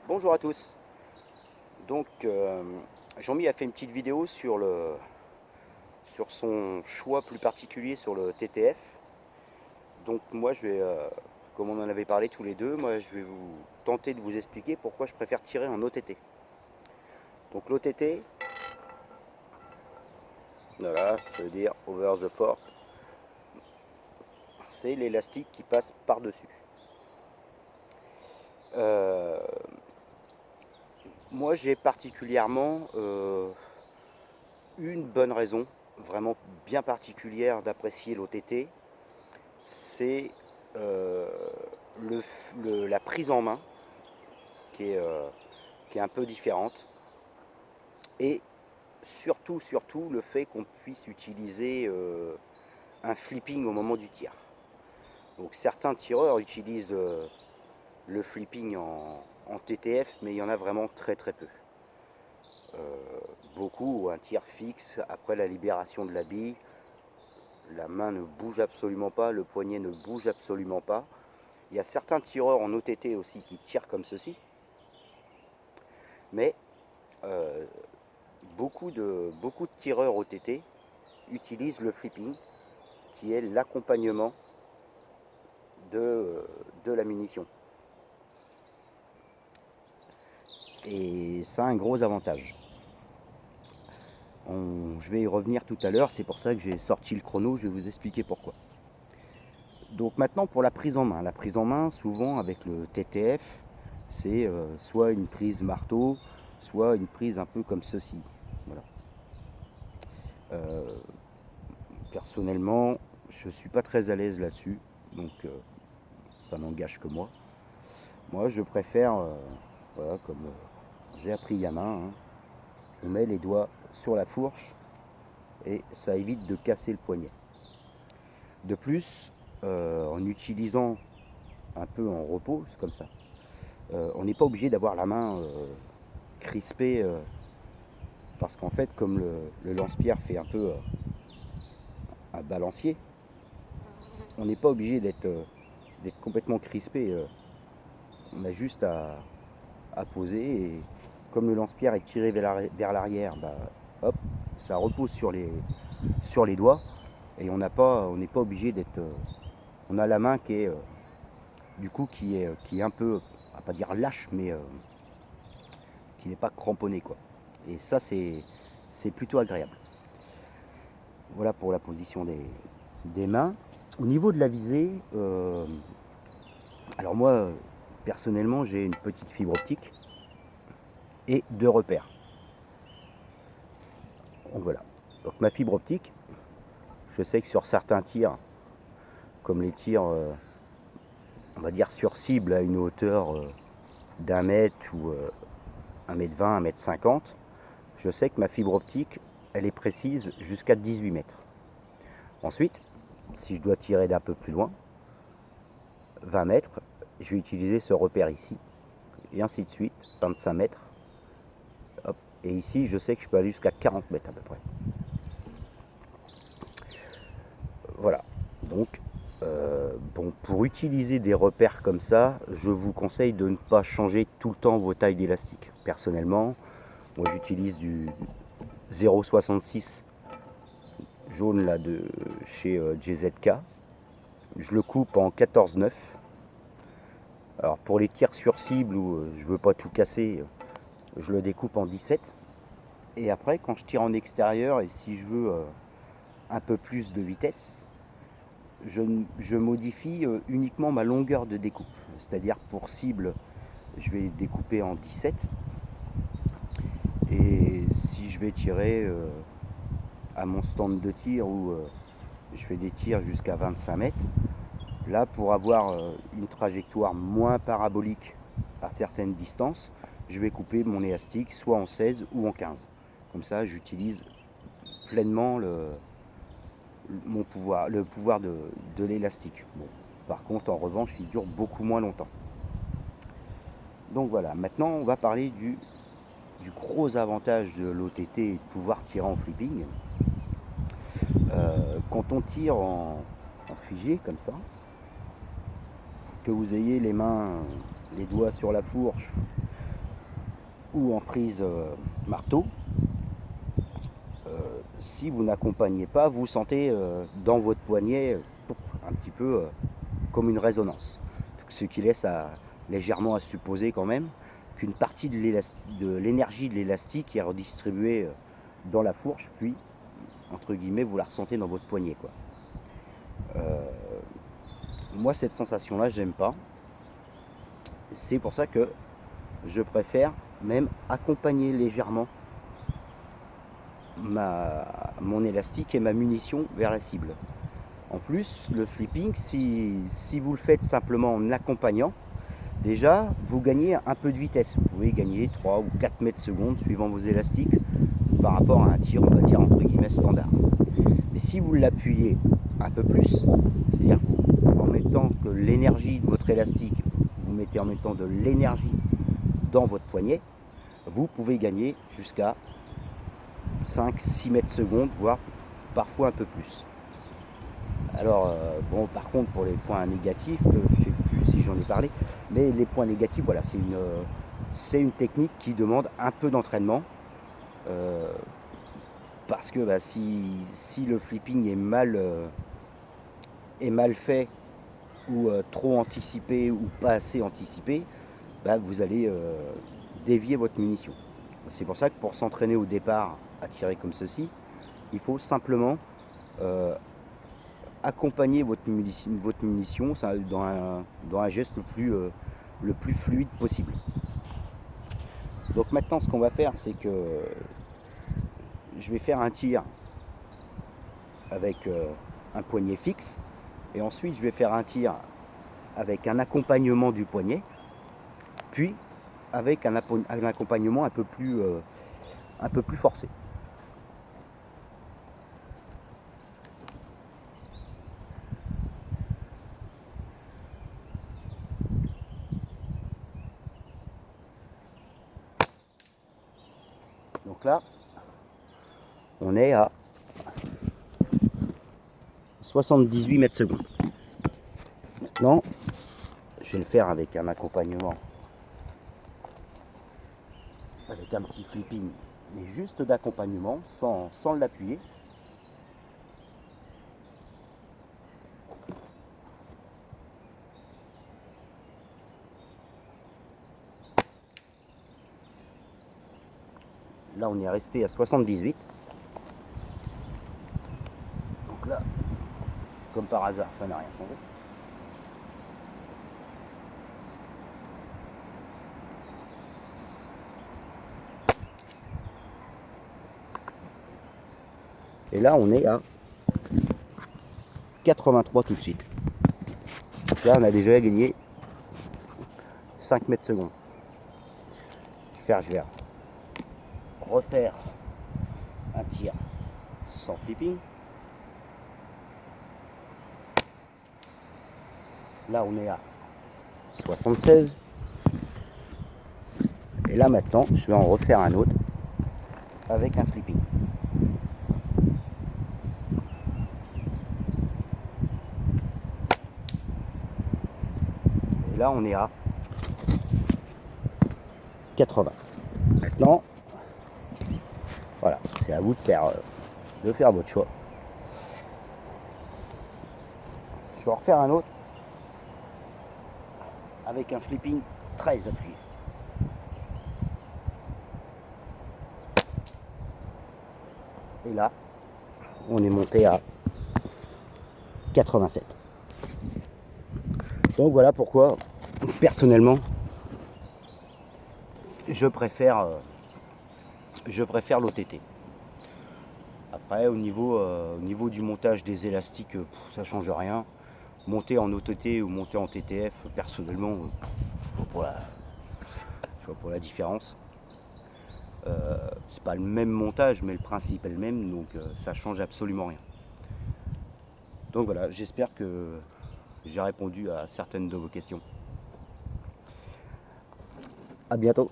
Bonjour à tous. Donc, Jean-Mi a fait une petite vidéo sur son choix plus particulier sur le TTF. Donc moi, comme on en avait parlé tous les deux, moi je vais vous tenter de vous expliquer pourquoi je préfère tirer en OTT. Donc l'OTT, voilà, ça veut dire over the fork, c'est l'élastique qui passe par-dessus. Euh, Moi, j'ai particulièrement une bonne raison, vraiment bien particulière d'apprécier l'OTT, c'est euh, la prise en main qui est, euh, qui est un peu différente et surtout le fait qu'on puisse utiliser un flipping au moment du tir. Donc certains tireurs utilisent le flipping en TTF, mais il y en a vraiment très peu. Beaucoup un tir fixe après la libération de la bille, la main ne bouge absolument pas, le poignet ne bouge absolument pas. Il y a certains tireurs en OTT aussi qui tirent comme ceci, mais euh, beaucoup de tireurs OTT utilisent le flipping, qui est l'accompagnement de la munition. Et ça a un gros avantage. Je vais y revenir tout à l'heure, c'est pour ça que j'ai sorti le chrono, je vais vous expliquer pourquoi. Donc maintenant pour la prise en main. La prise en main, souvent avec le TTF, c'est soit une prise marteau, soit une prise un peu comme ceci. Voilà. Euh, Personnellement, je ne suis pas très à l'aise là-dessus, donc ça n'engage que moi. Moi, je préfère, voilà, comme j'ai appris gamin, hein, on met les doigts sur la fourche et ça évite de casser le poignet. De plus, en utilisant un peu en repos, c'est comme ça, on n'est pas obligé d'avoir la main crispée parce qu'en fait, comme le lance-pierre fait un peu un balancier, on n'est pas obligé d'être complètement crispé. On a juste à poser et comme le lance-pierre est tiré vers l'arrière, bah, hop, ça repose sur les doigts et on n'est pas obligé d'être. On a la main qui est du coup qui est un peu, à pas dire lâche, mais qui n'est pas cramponnée quoi. Et ça c'est plutôt agréable. Voilà pour la position des mains. Au niveau de la visée, alors moi personnellement j'ai une petite fibre optique et deux repères. Donc voilà. Donc ma fibre optique, je sais que sur certains tirs, comme les tirs, on va dire sur cible à une hauteur d'un mètre ou 1 m 20, 1 m 50, je sais que ma fibre optique, elle est précise jusqu'à 18 mètres. Ensuite, si je dois tirer d'un peu plus loin, 20 mètres, je vais utiliser ce repère ici, et ainsi de suite, 25 mètres. Hop. Et ici, je sais que je peux aller jusqu'à 40 mètres à peu près. Voilà. Donc, bon, pour utiliser des repères comme ça, je vous conseille de ne pas changer tout le temps vos tailles d'élastique. Personnellement, moi j'utilise du 0,66 jaune là de chez JZK. Je le coupe en 14,9. Alors pour les tirs sur cible où je veux pas tout casser, je le découpe en 17. Et après, quand je tire en extérieur et si je veux un peu plus de vitesse, je modifie uniquement ma longueur de découpe. C'est-à-dire pour cible, je vais découper en 17. Et si je vais tirer à mon stand de tir où je fais des tirs jusqu'à 25 mètres, là pour avoir une trajectoire moins parabolique à certaines distances, je vais couper mon élastique soit en 16 ou en 15. Comme ça, j'utilise pleinement le pouvoir de l'élastique. Bon, par contre, en revanche, il dure beaucoup moins longtemps. Donc voilà, maintenant on va parler du gros avantage de l'OTT et de pouvoir tirer en flipping. Quand on tire en figé comme ça, que vous ayez les mains, les doigts sur la fourche ou en prise marteau, si vous n'accompagnez pas, vous sentez dans votre poignet un petit peu comme une résonance. Ce qui laisse légèrement à supposer quand même qu'une partie de l'énergie de l'élastique est redistribuée dans la fourche, puis, entre guillemets, vous la ressentez dans votre poignet, quoi. Moi, cette sensation-là, j'aime pas. C'est pour ça que je préfère même accompagner légèrement mon élastique et ma munition vers la cible. En plus, le flipping, si vous le faites simplement en accompagnant, déjà, vous gagnez un peu de vitesse. Vous pouvez gagner 3 ou 4 mètres secondes suivant vos élastiques par rapport à un tir, on va dire, entre guillemets, standard. Mais si vous l'appuyez un peu plus, c'est-à-dire vous, en même temps que l'énergie de votre élastique, vous mettez en même temps de l'énergie dans votre poignet, vous pouvez gagner jusqu'à 5-6 mètres secondes, voire parfois un peu plus. Alors, bon, par contre, pour les points négatifs, je ne sais plus si j'en ai parlé, mais les points négatifs, voilà, c'est une technique qui demande un peu d'entraînement, parce que bah, si le flipping est mal fait, ou trop anticipé, ou pas assez anticipé, bah, vous allez dévier votre munition. C'est pour ça que pour s'entraîner au départ à tirer comme ceci, il faut simplement accompagner votre munition dans un geste le plus fluide possible. Donc maintenant, ce qu'on va faire, c'est que je vais faire un tir avec un poignet fixe, et ensuite je vais faire un tir avec un accompagnement du poignet, puis avec un accompagnement un peu plus forcé. Donc là, on est à 78 mètres secondes. Maintenant, je vais le faire avec un accompagnement, avec un petit flipping, mais juste d'accompagnement, sans l'appuyer. Là, on est resté à 78. Donc là, comme par hasard, ça n'a rien changé. Et là, on est à 83 tout de suite. Donc là, on a déjà gagné 5 mètres secondes. Je vais refaire un tir sans flipping. Là, on est à 76. Et là, maintenant, je vais en refaire un autre avec un flipping. Et là, on est à 80. Maintenant, voilà, c'est à vous de faire votre choix. Je vais en refaire un autre avec un flipping très appuyé. Et là, on est monté à 87. Donc voilà pourquoi, personnellement, je préfère l'OTT. Après, au niveau du montage des élastiques, ça change rien. Monter en OTT ou monter en TTF, personnellement, je vois pas la différence. C'est pas le même montage, mais le principe est le même, donc ça change absolument rien. Donc voilà, j'espère que j'ai répondu à certaines de vos questions. À bientôt.